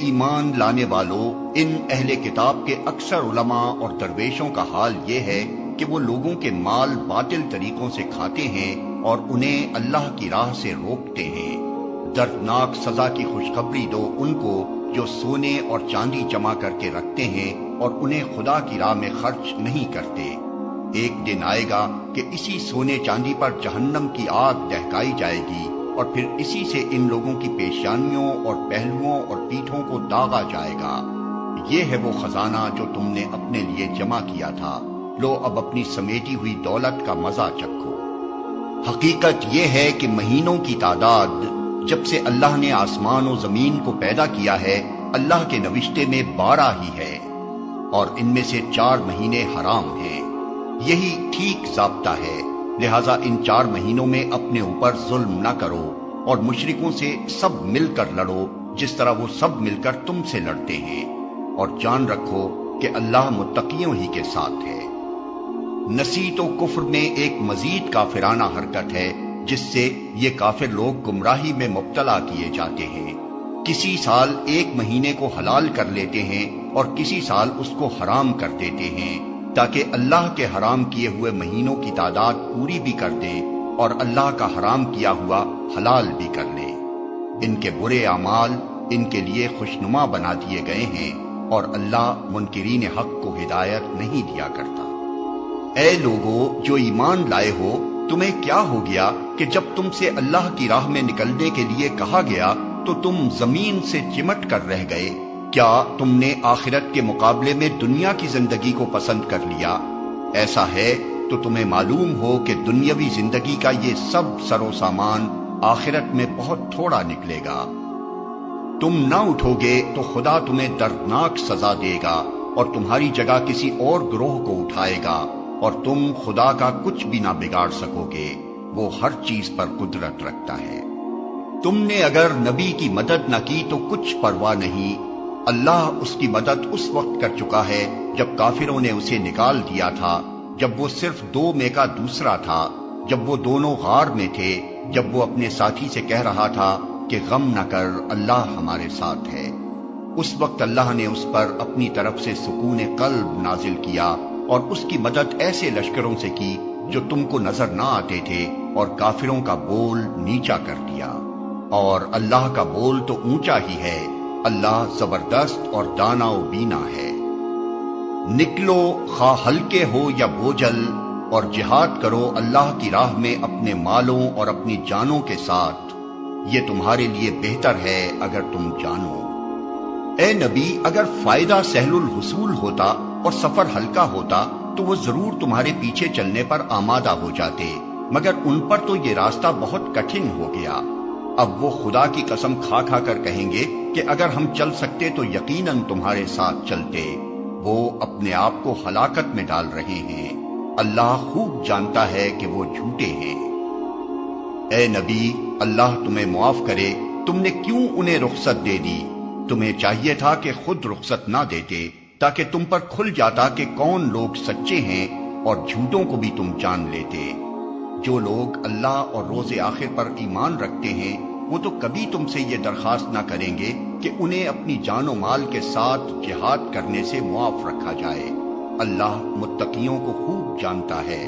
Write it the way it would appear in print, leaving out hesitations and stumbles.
ایمان لانے والوں، ان اہل کتاب کے اکثر علماء اور درویشوں کا حال یہ ہے کہ وہ لوگوں کے مال باطل طریقوں سے کھاتے ہیں اور انہیں اللہ کی راہ سے روکتے ہیں۔ دردناک سزا کی خوشخبری دو ان کو جو سونے اور چاندی جمع کر کے رکھتے ہیں اور انہیں خدا کی راہ میں خرچ نہیں کرتے۔ ایک دن آئے گا کہ اسی سونے چاندی پر جہنم کی آگ دہکائی جائے گی اور پھر اسی سے ان لوگوں کی پیشانیوں اور پہلوؤں اور پیٹھوں کو داغا جائے گا۔ یہ ہے وہ خزانہ جو تم نے اپنے لیے جمع کیا تھا، لو اب اپنی سمیٹی ہوئی دولت کا مزہ چکھو۔ حقیقت یہ ہے کہ مہینوں کی تعداد جب سے اللہ نے آسمان و زمین کو پیدا کیا ہے، اللہ کے نوشتے میں 12 ہی ہے، اور ان میں سے 4 مہینے حرام ہیں۔ یہی ٹھیک ضابطہ ہے، لہذا ان 4 مہینوں میں اپنے اوپر ظلم نہ کرو اور مشرکوں سے سب مل کر لڑو جس طرح وہ سب مل کر تم سے لڑتے ہیں، اور جان رکھو کہ اللہ متقیوں ہی کے ساتھ ہے۔ نسیت و کفر میں ایک مزید کافرانہ حرکت ہے جس سے یہ کافر لوگ گمراہی میں مبتلا کیے جاتے ہیں۔ کسی سال ایک مہینے کو حلال کر لیتے ہیں اور کسی سال اس کو حرام کر دیتے ہیں، تاکہ اللہ کے حرام کیے ہوئے مہینوں کی تعداد پوری بھی کر دیں اور اللہ کا حرام کیا ہوا حلال بھی کر لیں۔ ان کے برے اعمال ان کے لیے خوشنما بنا دیے گئے ہیں، اور اللہ منکرین حق کو ہدایت نہیں دیا کرتا۔ اے لوگو جو ایمان لائے ہو، تمہیں کیا ہو گیا کہ جب تم سے اللہ کی راہ میں نکلنے کے لیے کہا گیا تو تم زمین سے چمٹ کر رہ گئے؟ کیا تم نے آخرت کے مقابلے میں دنیا کی زندگی کو پسند کر لیا؟ ایسا ہے تو تمہیں معلوم ہو کہ دنیاوی زندگی کا یہ سب سر و سامان آخرت میں بہت تھوڑا نکلے گا۔ تم نہ اٹھو گے تو خدا تمہیں دردناک سزا دے گا اور تمہاری جگہ کسی اور گروہ کو اٹھائے گا، اور تم خدا کا کچھ بھی نہ بگاڑ سکو گے، وہ ہر چیز پر قدرت رکھتا ہے۔ تم نے اگر نبی کی مدد نہ کی تو کچھ پرواہ نہیں، اللہ اس کی مدد اس وقت کر چکا ہے جب کافروں نے اسے نکال دیا تھا، جب وہ صرف 2 میں کا دوسرا تھا، جب وہ دونوں غار میں تھے، جب وہ اپنے ساتھی سے کہہ رہا تھا کہ غم نہ کر، اللہ ہمارے ساتھ ہے۔ اس وقت اللہ نے اس پر اپنی طرف سے سکون قلب نازل کیا اور اس کی مدد ایسے لشکروں سے کی جو تم کو نظر نہ آتے تھے، اور کافروں کا بول نیچا کر دیا۔ اور اللہ کا بول تو اونچا ہی ہے، اللہ زبردست اور دانا و بینا ہے۔ نکلو خواہ ہلکے ہو یا بوجھل، اور جہاد کرو اللہ کی راہ میں اپنے مالوں اور اپنی جانوں کے ساتھ، یہ تمہارے لیے بہتر ہے اگر تم جانو۔ اے نبی، اگر فائدہ سہل الحصول ہوتا اور سفر ہلکا ہوتا تو وہ ضرور تمہارے پیچھے چلنے پر آمادہ ہو جاتے، مگر ان پر تو یہ راستہ بہت کٹھن ہو گیا۔ اب وہ خدا کی قسم کھا کھا کر کہیں گے کہ اگر ہم چل سکتے تو یقیناً تمہارے ساتھ چلتے۔ وہ اپنے آپ کو ہلاکت میں ڈال رہے ہیں، اللہ خوب جانتا ہے کہ وہ جھوٹے ہیں۔ اے نبی، اللہ تمہیں معاف کرے، تم نے کیوں انہیں رخصت دے دی؟ تمہیں چاہیے تھا کہ خود رخصت نہ دیتے، تاکہ تم پر کھل جاتا کہ کون لوگ سچے ہیں، اور جھوٹوں کو بھی تم جان لیتے۔ جو لوگ اللہ اور روز آخر پر ایمان رکھتے ہیں وہ تو کبھی تم سے یہ درخواست نہ کریں گے کہ انہیں اپنی جان و مال کے ساتھ جہاد کرنے سے معاف رکھا جائے۔ اللہ متقیوں کو خوب جانتا ہے۔